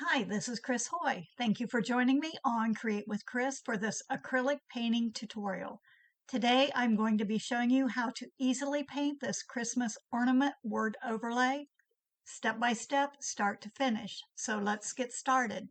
Hi, this is Chris Hoy. Thank you for joining me on Create with Chris for this acrylic painting tutorial. Today I'm going to be showing you how to easily paint this Christmas ornament word overlay, step by step, start to finish. So let's get started.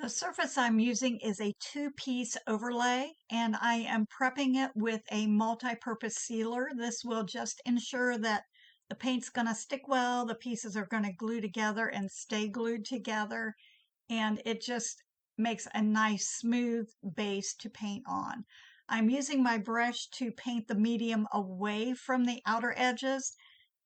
The surface I'm using is a two-piece overlay, and I am prepping it with a multi-purpose sealer. This will just ensure that the paint's going to stick well, the pieces are going to glue together and stay glued together, and it just makes a nice smooth base to paint on. I'm using my brush to paint the medium away from the outer edges,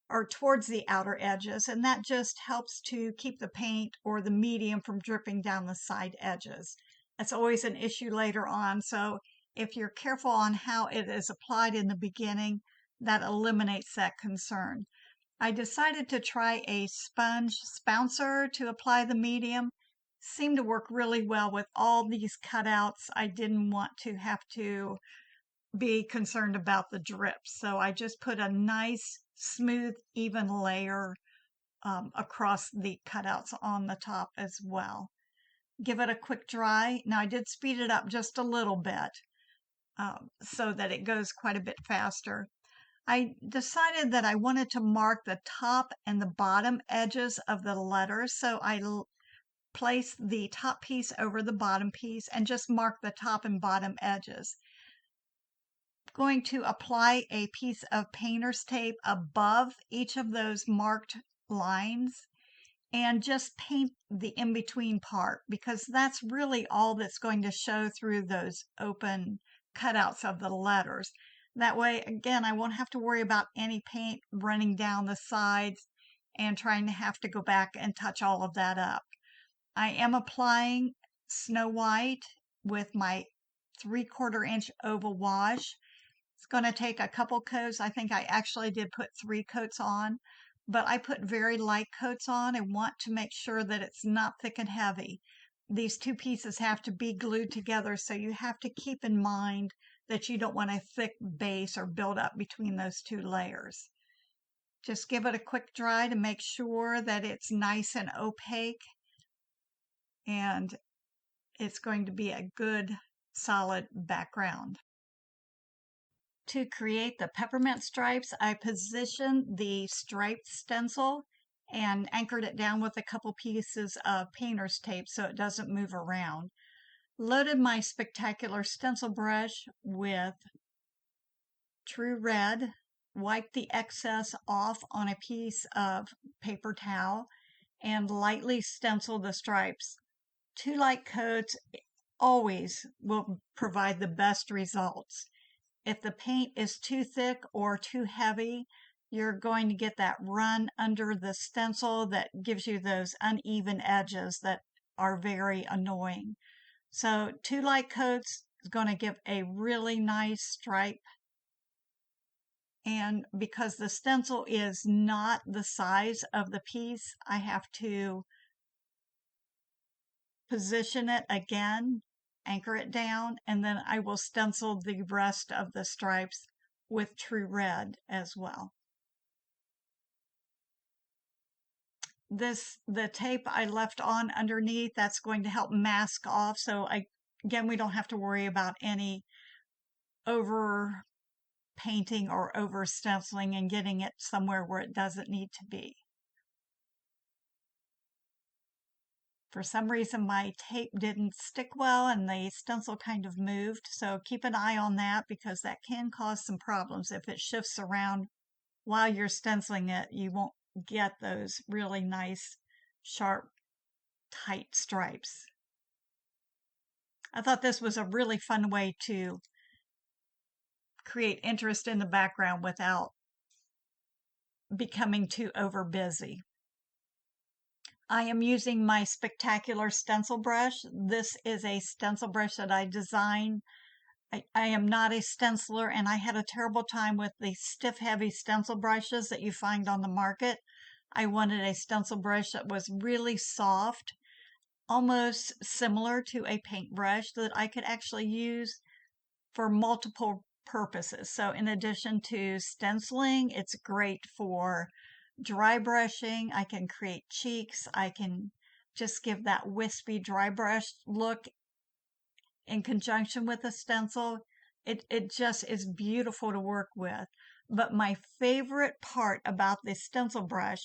or towards the outer edges, and that just helps to keep the paint or the medium from dripping down the side edges. That's always an issue later on, so if you're careful on how it is applied in the beginning, that eliminates that concern. I decided to try a sponge spouncer to apply the medium. Seemed to work really well with all these cutouts. I didn't want to have to be concerned about the drips. So I just put a nice, smooth, even layer across the cutouts on the top as well. Give it a quick dry. Now I did speed it up just a little bit so that it goes quite a bit faster. I decided that I wanted to mark the top and the bottom edges of the letters. So I placed the top piece over the bottom piece and just mark the top and bottom edges. Going to apply a piece of painter's tape above each of those marked lines and just paint the in-between part, because that's really all that's going to show through those open cutouts of the letters. That way, again, I won't have to worry about any paint running down the sides and trying to have to go back and touch all of that up. I am applying Snow White with my 3/4 inch oval wash. It's going to take a couple coats. I think I actually did put 3 coats on, but I put very light coats on. I want to make sure that it's not thick and heavy. These two pieces have to be glued together, so you have to keep in mind that you don't want a thick base or build up between those two layers. Just give it a quick dry to make sure that it's nice and opaque, and it's going to be a good solid background. To create the peppermint stripes, I positioned the striped stencil and anchored it down with a couple pieces of painter's tape so it doesn't move around. Loaded my spectacular stencil brush with True Red, wiped the excess off on a piece of paper towel, and lightly stenciled the stripes. 2 light coats always will provide the best results. If the paint is too thick or too heavy, you're going to get that run under the stencil that gives you those uneven edges that are very annoying. So 2 light coats is going to give a really nice stripe. And because the stencil is not the size of the piece, I have to position it again, anchor it down, and then I will stencil the rest of the stripes with True Red as well. The tape I left on underneath, that's going to help mask off, so again, we don't have to worry about any over painting or over stenciling and getting it somewhere where it doesn't need to be. For some reason, my tape didn't stick well and the stencil kind of moved, so keep an eye on that because that can cause some problems. If it shifts around while you're stenciling it, you won't get those really nice, sharp, tight stripes. I thought this was a really fun way to create interest in the background without becoming too over busy. I am using my spectacular stencil brush. This is a stencil brush that I designed. I am not a stenciler, and I had a terrible time with the stiff, heavy stencil brushes that you find on the market. I wanted a stencil brush that was really soft, almost similar to a paintbrush that I could actually use for multiple purposes. So in addition to stenciling, it's great for dry brushing. I can create cheeks. I can just give that wispy dry brush look in conjunction with a stencil. It just is beautiful to work with. But my favorite part about this stencil brush,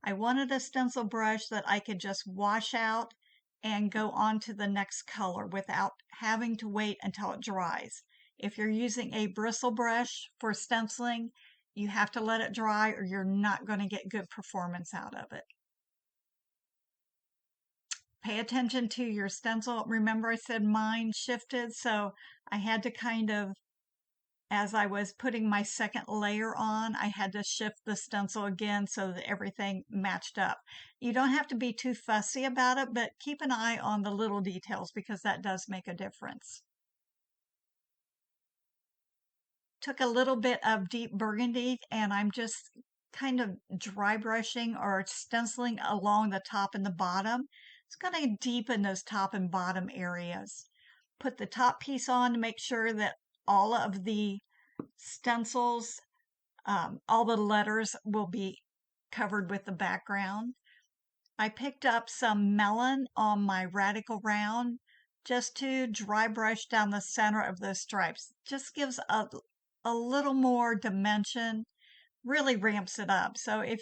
I wanted a stencil brush that I could just wash out and go on to the next color without having to wait until it dries. If you're using a bristle brush for stenciling, you have to let it dry or you're not going to get good performance out of it. Pay attention to your stencil. Remember I said mine shifted, so I had to kind of, as I was putting my second layer on, I had to shift the stencil again so that everything matched up. You don't have to be too fussy about it, but keep an eye on the little details because that does make a difference. Took a little bit of deep burgundy and I'm just kind of dry brushing or stenciling along the top and the bottom. It's going to deepen those top and bottom areas. Put the top piece on to make sure that all of the stencils, all the letters will be covered with the background. I picked up some melon on my radical round just to dry brush down the center of those stripes. Just gives a little more dimension, really ramps it up. So if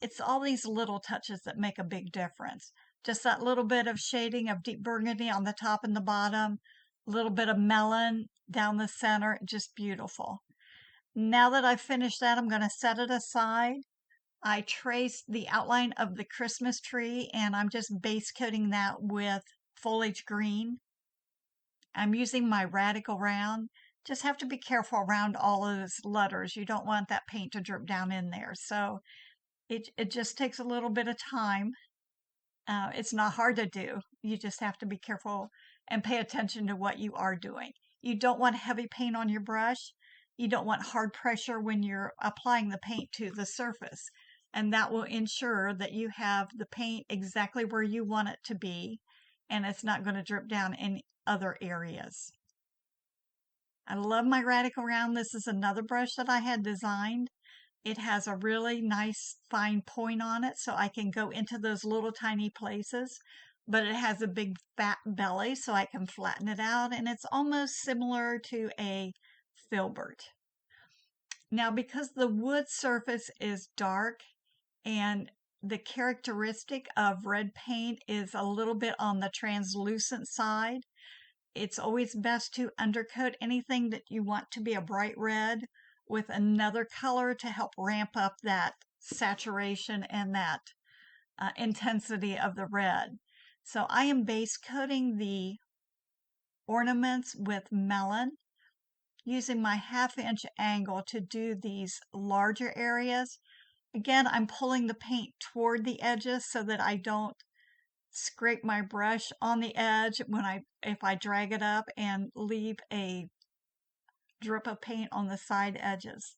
it's all these little touches that make a big difference. Just that little bit of shading of deep burgundy on the top and the bottom, a little bit of melon down the center, just beautiful. Now that I've finished that, I'm going to set it aside. I traced the outline of the Christmas tree and I'm just base coating that with foliage green. I'm using my radical round. Just have to be careful around all of those letters. You don't want that paint to drip down in there. So it just takes a little bit of time. It's not hard to do. You just have to be careful and pay attention to what you are doing. You don't want heavy paint on your brush. You don't want hard pressure when you're applying the paint to the surface. And that will ensure that you have the paint exactly where you want it to be, and it's not going to drip down in other areas. I love my radical round. This is another brush that I had designed. It has a really nice fine point on it, so I can go into those little tiny places, but it has a big fat belly, so I can flatten it out, and it's almost similar to a filbert. Now, because the wood surface is dark and the characteristic of red paint is a little bit on the translucent side, it's always best to undercoat anything that you want to be a bright red with another color to help ramp up that saturation and that intensity of the red. So I am base coating the ornaments with melon using my 1/2 inch angle to do these larger areas. Again, I'm pulling the paint toward the edges so that I don't scrape my brush on the edge if I drag it up and leave a drip of paint on the side edges.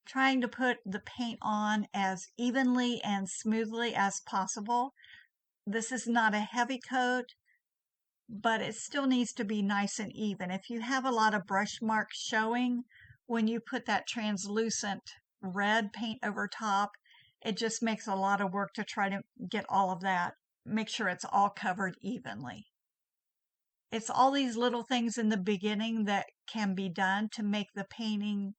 Trying to put the paint on as evenly and smoothly as possible. This is not a heavy coat, but it still needs to be nice and even. If you have a lot of brush marks showing when you put that translucent red paint over top, it just makes a lot of work to try to get all of that, make sure it's all covered evenly. It's all these little things in the beginning that can be done to make the painting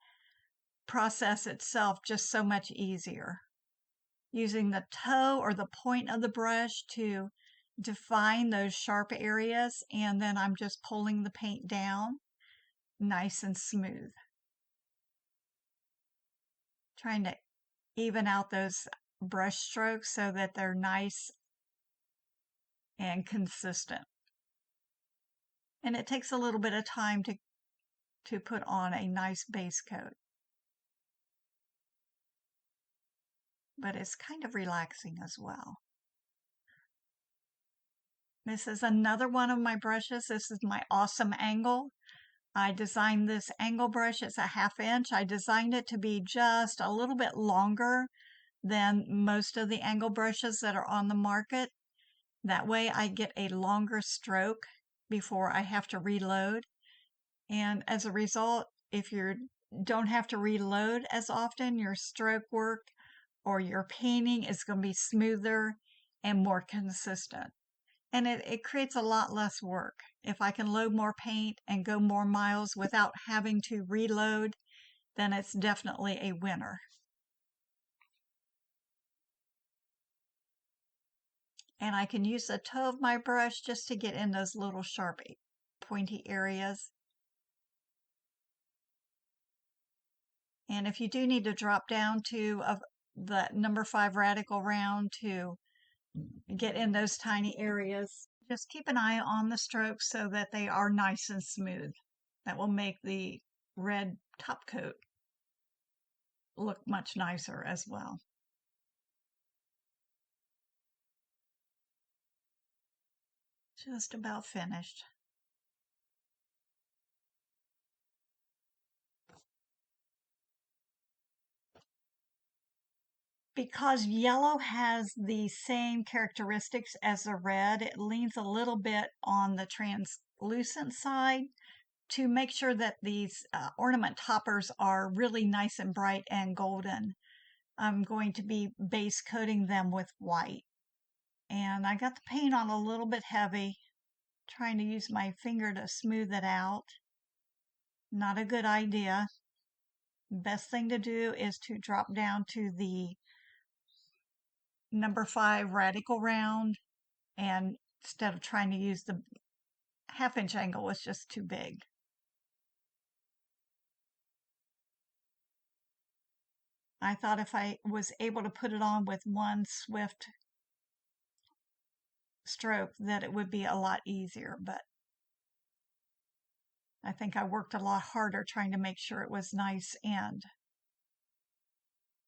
process itself just so much easier. Using the toe or the point of the brush to define those sharp areas, and then I'm just pulling the paint down nice and smooth. Trying to even out those brush strokes so that they're nice and consistent. And it takes a little bit of time to put on a nice base coat. But it's kind of relaxing as well. This is another one of my brushes. This is my awesome angle. I designed this angle brush. It's a 1/2 inch. I designed it to be just a little bit longer than most of the angle brushes that are on the market. That way I get a longer stroke before I have to reload. And as a result, if you don't have to reload as often, your stroke work or your painting is going to be smoother and more consistent. And it creates a lot less work. If I can load more paint and go more miles without having to reload, then it's definitely a winner. And I can use the toe of my brush just to get in those little sharp pointy areas. And if you do need to drop down to the number 5 radical round to get in those tiny areas, just keep an eye on the strokes so that they are nice and smooth. That will make the red top coat look much nicer as well. Just about finished. Because yellow has the same characteristics as the red, it leans a little bit on the translucent side to make sure that these ornament toppers are really nice and bright and golden. I'm going to be base coating them with white. And I got the paint on a little bit heavy, trying to use my finger to smooth it out. Not a good idea. Best thing to do is to drop down to the number 5 radical round, and instead of trying to use the half-inch angle, it's just too big. I thought if I was able to put it on with one swift stroke that it would be a lot easier, but I think I worked a lot harder trying to make sure it was nice and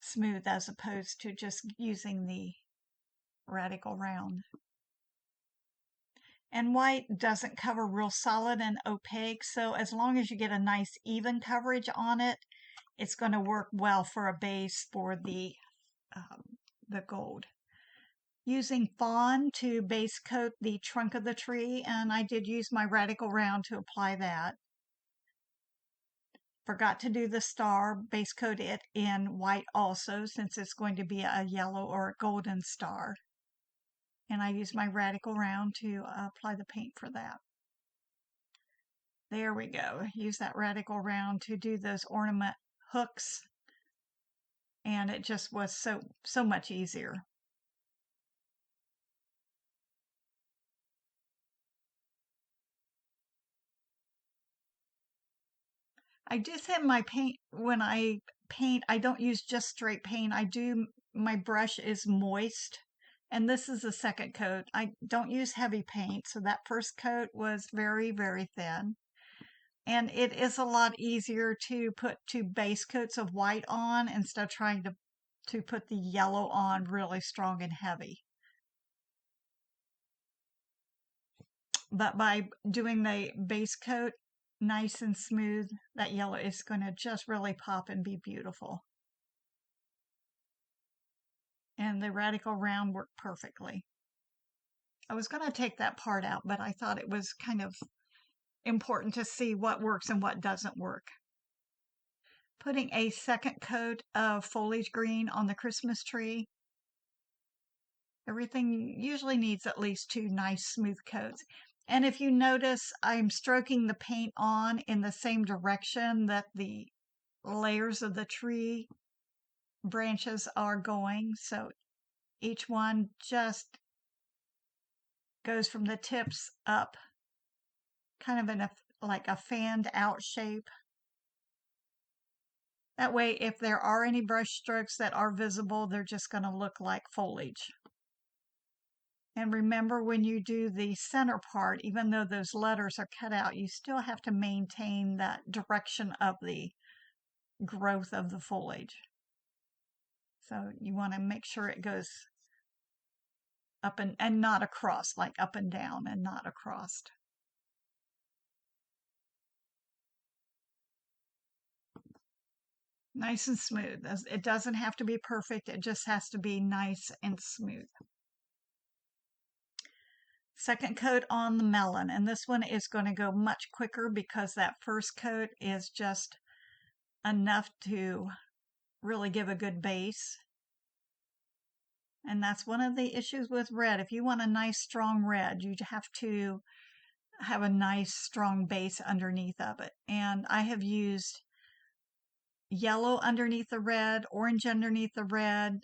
smooth as opposed to just using the radical round. And white doesn't cover real solid and opaque, so as long as you get a nice even coverage on it, it's going to work well for a base for the gold. Using fawn to base coat the trunk of the tree, and I did use my radical round to apply that. Forgot to do the star, base coat it in white also, since it's going to be a yellow or a golden star. And I used my radical round to apply the paint for that. There we go. Use that radical round to do those ornament hooks, and it just was so much easier. I do thin my paint when I paint. I don't use just straight paint. My brush is moist, and this is the second coat. I don't use heavy paint, so that first coat was very, very thin. And it is a lot easier to put 2 base coats of white on instead of trying to put the yellow on really strong and heavy. But by doing the base coat nice and smooth, that yellow is going to just really pop and be beautiful. And the radical round worked perfectly. I was going to take that part out, but I thought it was kind of important to see what works and what doesn't work. Putting a second coat of foliage green on the Christmas tree. Everything usually needs at least 2 nice smooth coats. And if you notice, I'm stroking the paint on in the same direction that the layers of the tree branches are going. So each one just goes from the tips up, kind of in like a fanned out shape. That way, if there are any brush strokes that are visible, they're just going to look like foliage. And remember, when you do the center part, even though those letters are cut out, you still have to maintain that direction of the growth of the foliage. So you want to make sure it goes up and not across, like up and down and not across. Nice and smooth. It doesn't have to be perfect. It just has to be nice and smooth. Second coat on the melon, and this one is going to go much quicker because that first coat is just enough to really give a good base. And that's one of the issues with red. If you want a nice strong red, you have to have a nice strong base underneath of it. And I have used yellow underneath the red, orange underneath the red.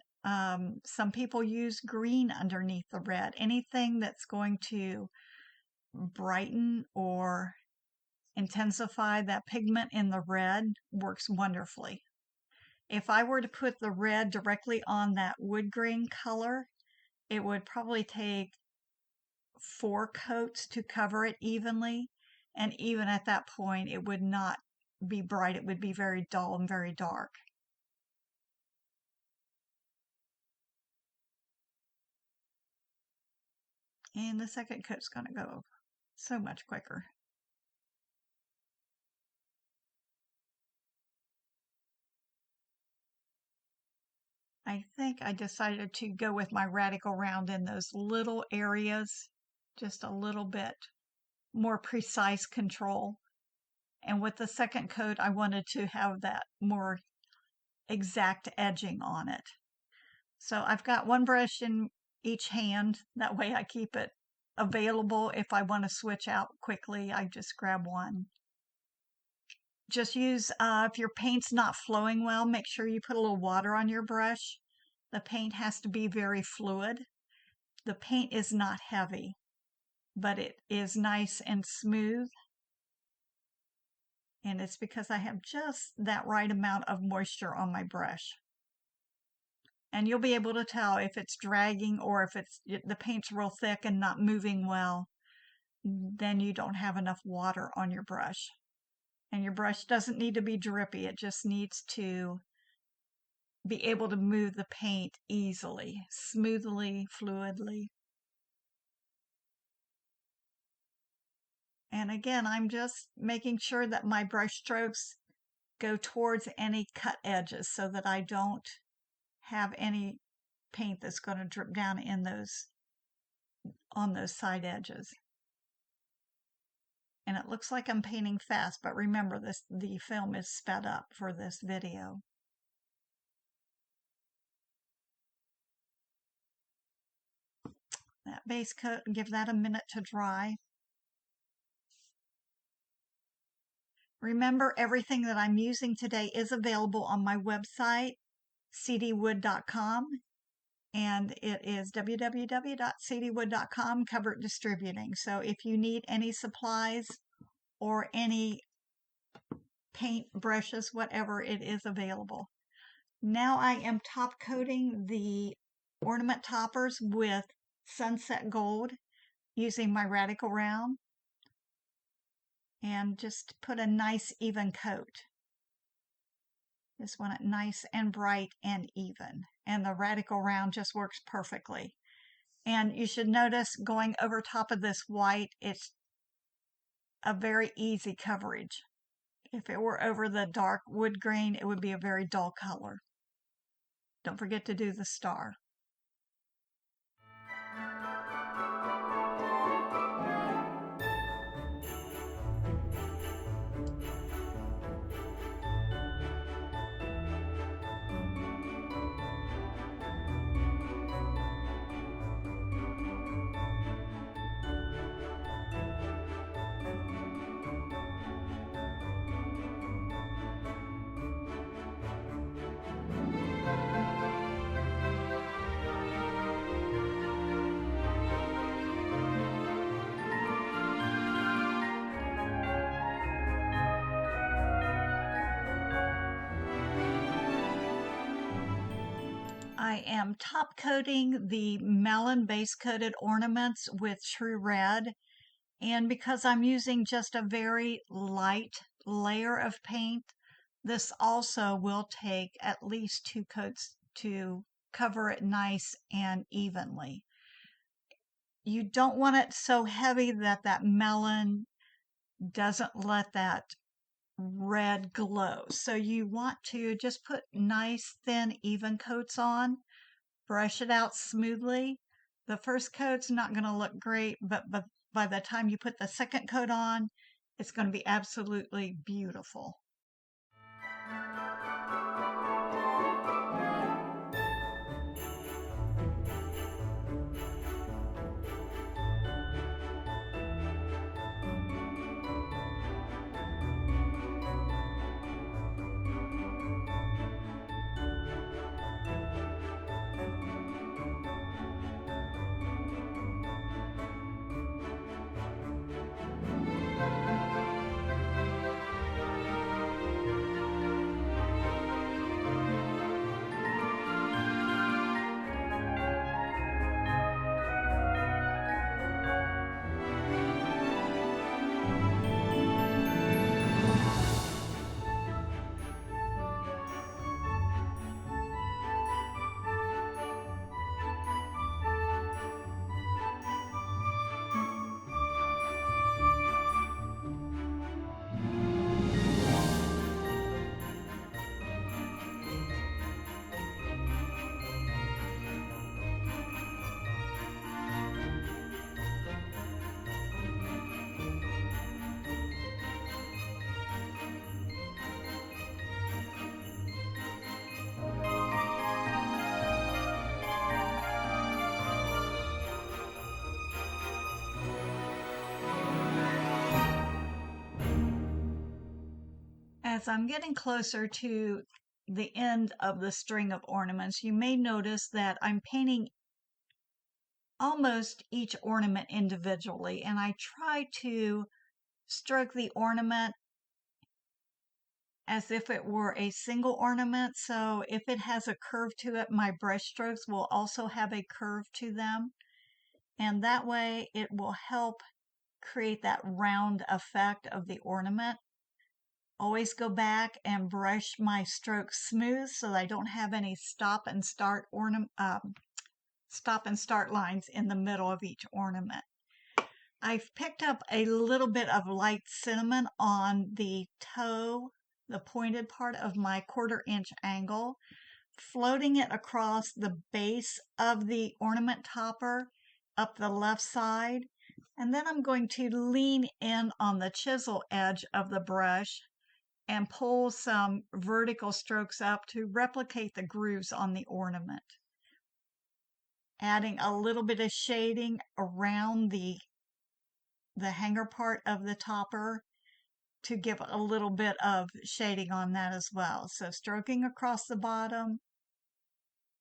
Some people use green underneath the red. Anything that's going to brighten or intensify that pigment in the red works wonderfully. If I were to put the red directly on that wood grain color, it would probably take 4 coats to cover it evenly. And even at that point, it would not be bright. It would be very dull and very dark. And the second coat's going to go so much quicker. I think I decided to go with my radical round in those little areas, just a little bit more precise control. And with the second coat, I wanted to have that more exact edging on it. So I've got one brush in each hand. That way I keep it available if I want to switch out quickly. I just grab one. Just use, if your paint's not flowing well, make sure you put a little water on your brush. The paint has to be very fluid. The paint is not heavy, but it is nice and smooth. And it's because I have just that right amount of moisture on my brush. And you'll be able to tell if it's dragging or if the paint's real thick and not moving well, then you don't have enough water on your brush. And your brush doesn't need to be drippy, it just needs to be able to move the paint easily, smoothly, fluidly. And again, I'm just making sure that my brush strokes go towards any cut edges so that I don't have any paint that's going to drip down in those on those side edges. And it looks like I'm painting fast, but remember the film is sped up for this video. That base coat, give that a minute to dry. Remember, everything that I'm using today is available on my website, cdwood.com, and it is www.cdwood.com, Covert Distributing. So if you need any supplies or any paint, brushes, whatever, it is available. Now I am top coating the ornament toppers with Sunset Gold using my radical round, and just put a nice even coat. Just want it nice and bright and even, and the radical round just works perfectly. And you should notice going over top of this white, it's a very easy coverage. If it were over the dark wood grain, it would be a very dull color. Don't forget to do the star. I am top coating the melon base coated ornaments with True Red. And because I'm using just a very light layer of paint, this also will take at least 2 coats to cover it nice and evenly. You don't want it so heavy that that melon doesn't let that red glow. So you want to just put nice, thin, even coats on, brush it out smoothly, The first coat's not going to look great, but by the time you put the second coat on, it's going to be absolutely beautiful. As I'm getting closer to the end of the string of ornaments, you may notice that I'm painting almost each ornament individually, and I try to stroke the ornament as if it were a single ornament. So if it has a curve to it, my brush strokes will also have a curve to them. And that way it will help create that round effect of the ornament. Always go back and brush my strokes smooth so that I don't have any stop and start lines in the middle of each ornament. I've picked up a little bit of light cinnamon on the toe, the pointed part of my 1/4 inch angle, floating it across the base of the ornament topper up the left side. And then I'm going to lean in on the chisel edge of the brush and pull some vertical strokes up to replicate the grooves on the ornament. Adding a little bit of shading around the hanger part of the topper to give a little bit of shading on that as well. So stroking across the bottom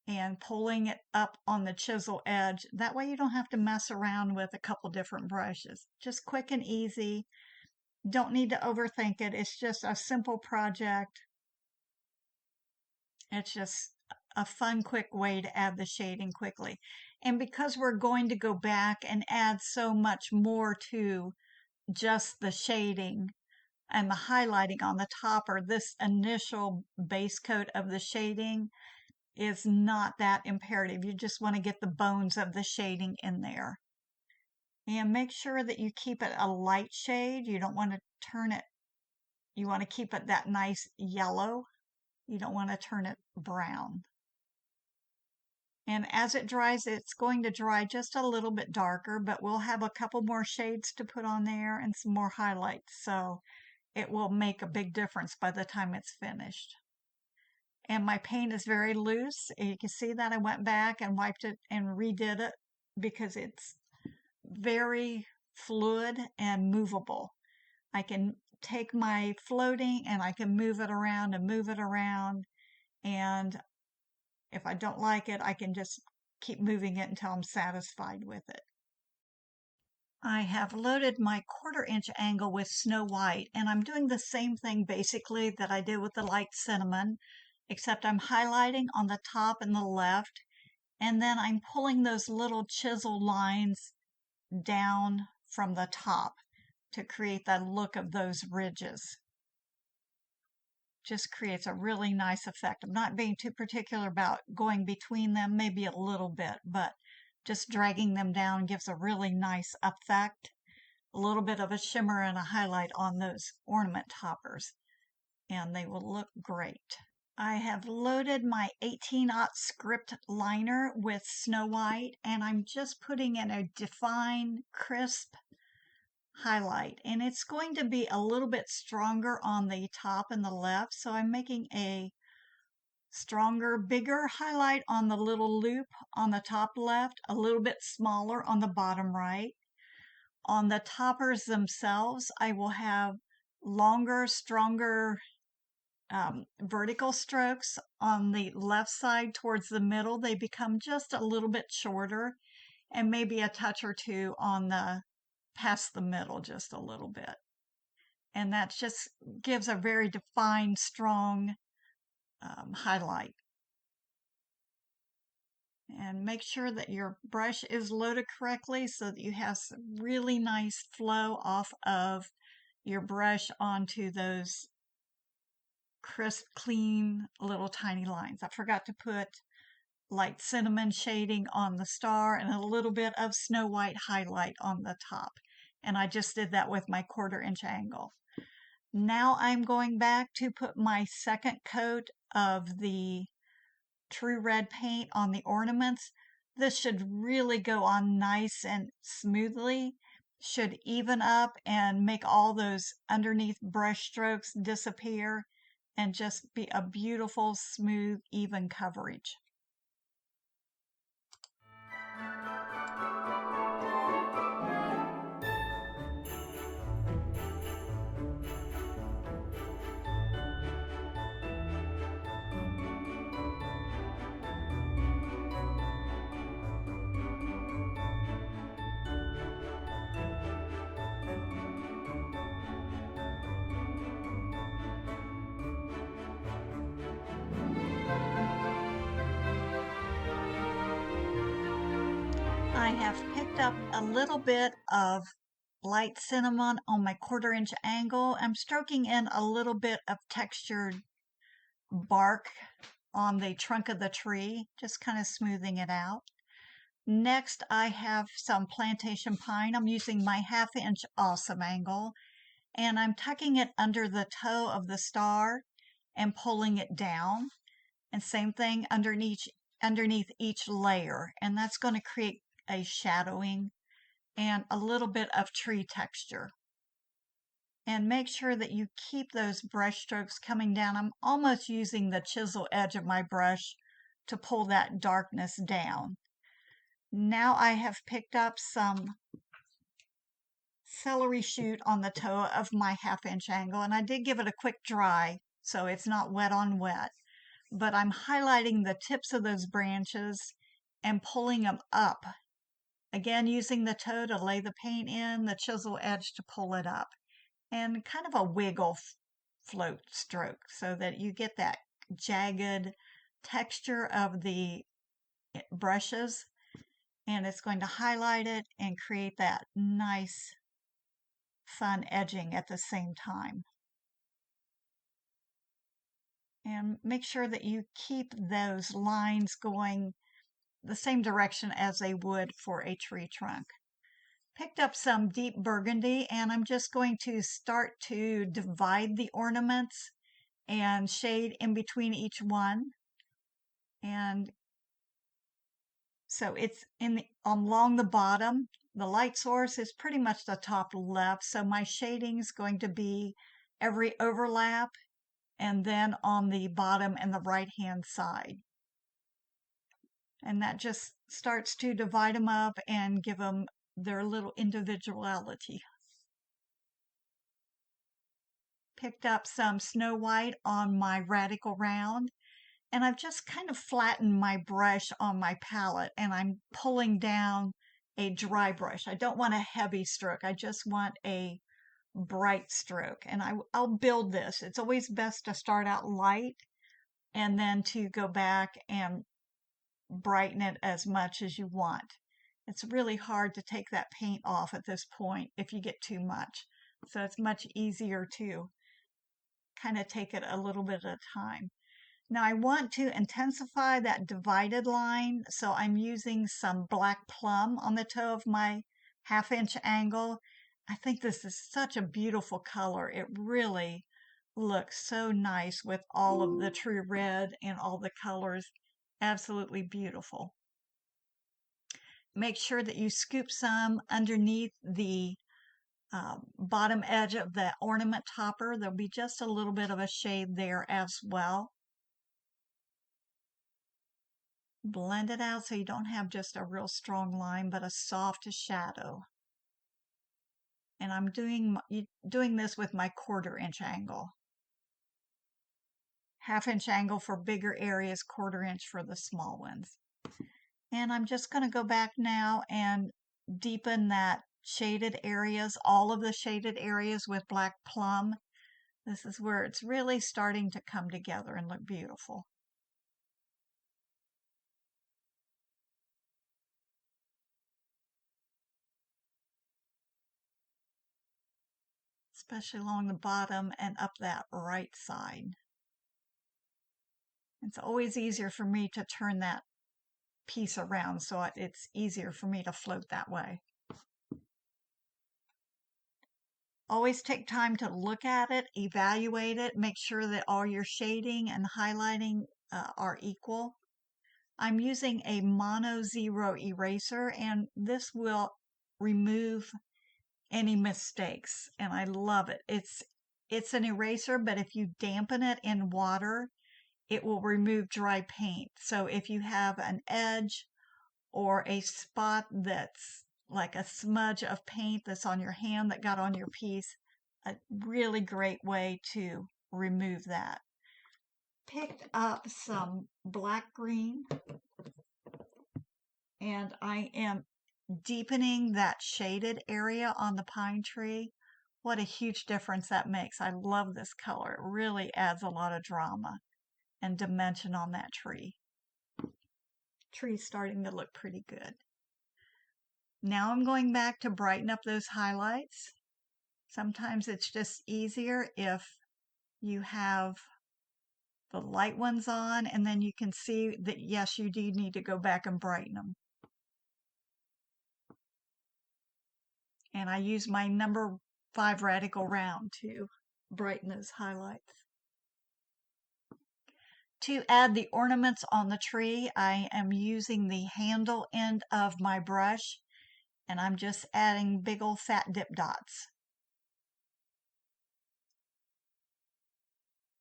and pulling it up on the chisel edge. That way you don't have to mess around with a couple different brushes. Just quick and easy. Don't need to overthink it. It's just a simple project. It's just a fun, quick way to add the shading quickly. And because we're going to go back and add so much more to just the shading and the highlighting on the topper, this initial base coat of the shading is not that imperative. You just want to get the bones of the shading in there. And make sure that you keep it a light shade. You don't want to turn it, you want to keep it that nice yellow. You don't want to turn it brown. And as it dries, it's going to dry just a little bit darker, but we'll have a couple more shades to put on there and some more highlights. So it will make a big difference by the time it's finished. And my paint is very loose. You can see that I went back and wiped it and redid it because it's very fluid and movable. I can take my floating and I can move it around and move it around. And if I don't like it, I can just keep moving it until I'm satisfied with it. I have loaded my 1/4 inch angle with Snow White, and I'm doing the same thing basically that I did with the light cinnamon, except I'm highlighting on the top and the left, and then I'm pulling those little chisel lines down from the top to create that look of those ridges. Just creates a really nice effect. I'm not being too particular about going between them, maybe a little bit, but just dragging them down gives a really nice effect. A little bit of a shimmer and a highlight on those ornament toppers, and they will look great. I have loaded my 18-aught script liner with Snow White, and I'm just putting in a defined, crisp highlight. And it's going to be a little bit stronger on the top and the left, so I'm making a stronger, bigger highlight on the little loop on the top left, a little bit smaller on the bottom right. On the toppers themselves, I will have longer, stronger vertical strokes. On the left side towards the middle, they become just a little bit shorter, and maybe a touch or two on the past the middle, just a little bit. And that just gives a very defined, strong highlight. And make sure that your brush is loaded correctly so that you have some really nice flow off of your brush onto those crisp, clean little tiny lines. I forgot to put light cinnamon shading on the star and a little bit of Snow White highlight on the top. And I just did that with my 1/4 inch angle. Now I'm going back to put my second coat of the True Red paint on the ornaments. This should really go on nice and smoothly, should even up and make all those underneath brush strokes disappear and just be a beautiful, smooth, even coverage. I have picked up a little bit of light cinnamon on my 1/4 inch angle. I'm stroking in a little bit of textured bark on the trunk of the tree, just kind of smoothing it out. Next, I have some plantation pine. I'm using my 1/2 inch awesome angle, and I'm tucking it under the toe of the star and pulling it down. And same thing underneath each layer. And that's going to create a shadowing and a little bit of tree texture. And make sure that you keep those brush strokes coming down. I'm almost using the chisel edge of my brush to pull that darkness down. Now I have picked up some celery shoot on the toe of my 1/2 inch angle, and I did give it a quick dry so it's not wet on wet. But I'm highlighting the tips of those branches and pulling them up. Again, using the toe to lay the paint in, the chisel edge to pull it up, and kind of a wiggle float stroke so that you get that jagged texture of the brushes, and it's going to highlight it and create that nice fun edging at the same time. And make sure that you keep those lines going the same direction as they would for a tree trunk. Picked up some deep burgundy, and I'm just going to start to divide the ornaments and shade in between each one. And so it's along the bottom. The light source is pretty much the top left, so my shading is going to be every overlap and then on the bottom and the right hand side. And that just starts to divide them up and give them their little individuality. Picked up some Snow White on my radical round, and I've just kind of flattened my brush on my palette, and I'm pulling down a dry brush. I don't want a heavy stroke. I just want a bright stroke, and I'll build this. It's always best to start out light and then to go back and brighten it as much as you want. It's really hard to take that paint off at this point if you get too much. So it's much easier to kind of take it a little bit at a time. Now I want to intensify that divided line, so I'm using some black plum on the toe of my 1/2 inch angle. I think this is such a beautiful color. It really looks so nice with all of the true red and all the colors. Absolutely beautiful. Make sure that you scoop some underneath the bottom edge of the ornament topper. There'll be just a little bit of a shade there as well. Blend it out so you don't have just a real strong line, but a soft shadow. And I'm doing this with my 1/4 inch angle. 1/2 inch angle for bigger areas, 1/4 inch for the small ones. And I'm just going to go back now and deepen that shaded areas, all of the shaded areas with black plum. This is where it's really starting to come together and look beautiful. Especially along the bottom and up that right side. It's always easier for me to turn that piece around so it's easier for me to float that way. Always take time to look at it, evaluate it, make sure that all your shading and highlighting are equal. I'm using a mono zero eraser, and this will remove any mistakes, and I love it. It's an eraser, but if you dampen it in water, it will remove dry paint. So if you have an edge or a spot that's like a smudge of paint that's on your hand that got on your piece, a really great way to remove that. Picked up some black green, and I am deepening that shaded area on the pine tree. What a huge difference that makes. I love this color. It really adds a lot of drama and dimension on that tree. Tree's starting to look pretty good. Now I'm going back to brighten up those highlights. Sometimes it's just easier if you have the light ones on, and then you can see that yes, you do need to go back and brighten them. And I use my number 5 radical round to brighten those highlights. To add the ornaments on the tree, I am using the handle end of my brush, and I'm just adding big old fat dip dots.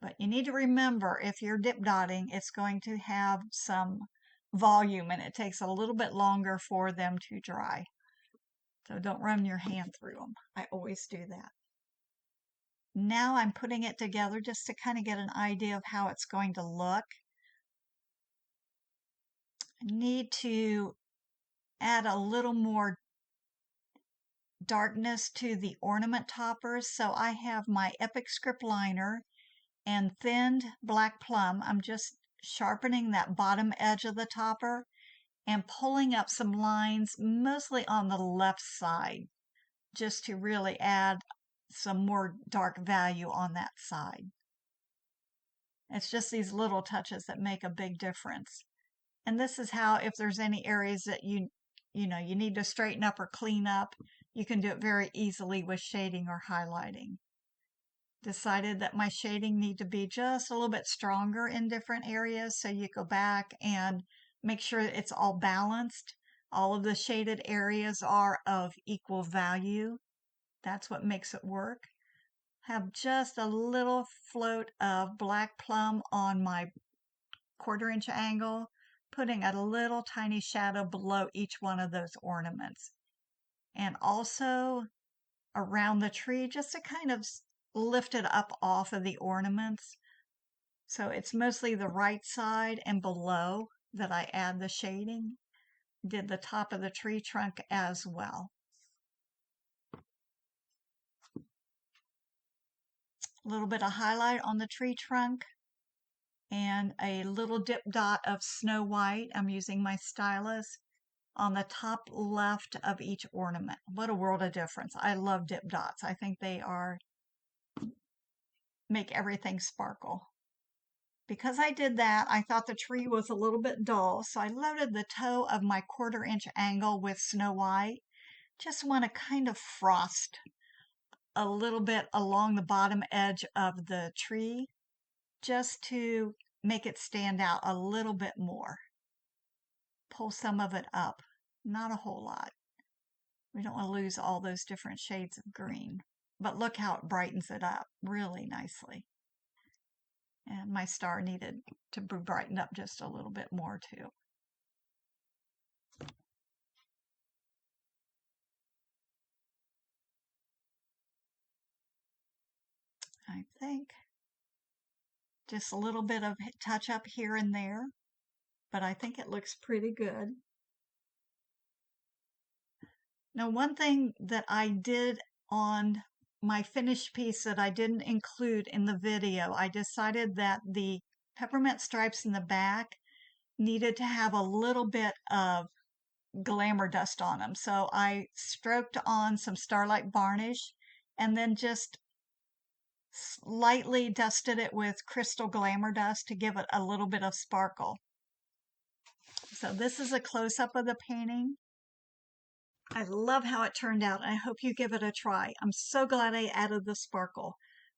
But you need to remember, if you're dip dotting, it's going to have some volume, and it takes a little bit longer for them to dry. So don't run your hand through them. I always do that. Now I'm putting it together just to kind of get an idea of how it's going to look. I need to add a little more darkness to the ornament toppers. So I have my Epic Script liner and thinned black plum. I'm just sharpening that bottom edge of the topper and pulling up some lines, mostly on the left side, just to really add some more dark value on that side. It's just these little touches that make a big difference. And this is how, if there's any areas that you need to straighten up or clean up, you can do it very easily with shading or highlighting. Decided that my shading need to be just a little bit stronger in different areas, so you go back and make sure it's all balanced. All of the shaded areas are of equal value. That's what makes it work. Have just a little float of black plum on my 1/4 inch angle, putting a little tiny shadow below each one of those ornaments. And also around the tree, just to kind of lift it up off of the ornaments. So it's mostly the right side and below that I add the shading. Did the top of the tree trunk as well. A little bit of highlight on the tree trunk and a little dip dot of Snow White. I'm using my stylus on the top left of each ornament. What a world of difference. I love dip dots. I think they make everything sparkle. Because I did that, I thought the tree was a little bit dull, so I loaded the toe of my 1/4 inch angle with Snow White. Just want to kind of frost a little bit along the bottom edge of the tree just to make it stand out a little bit more. Pull some of it up, not a whole lot. We don't want to lose all those different shades of green. But look how it brightens it up really nicely. And my star needed to be brightened up just a little bit more too. I think just a little bit of touch up here and there, but I think it looks pretty good. Now, one thing that I did on my finished piece that I didn't include in the video, I decided that the peppermint stripes in the back needed to have a little bit of glamour dust on them. So I stroked on some Starlight varnish and then just lightly dusted it with crystal glamour dust to give it a little bit of sparkle. So this is a close-up of the painting. I love how it turned out. I hope you give it a try. I'm so glad I added the sparkle.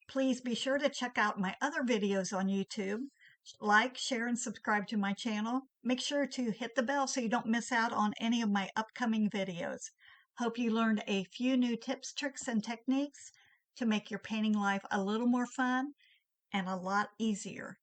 Please be sure to check out my other videos on YouTube. Like, share, and subscribe to my channel. Make sure to hit the bell so you don't miss out on any of my upcoming videos. Hope you learned a few new tips, tricks, and techniques to make your painting life a little more fun and a lot easier.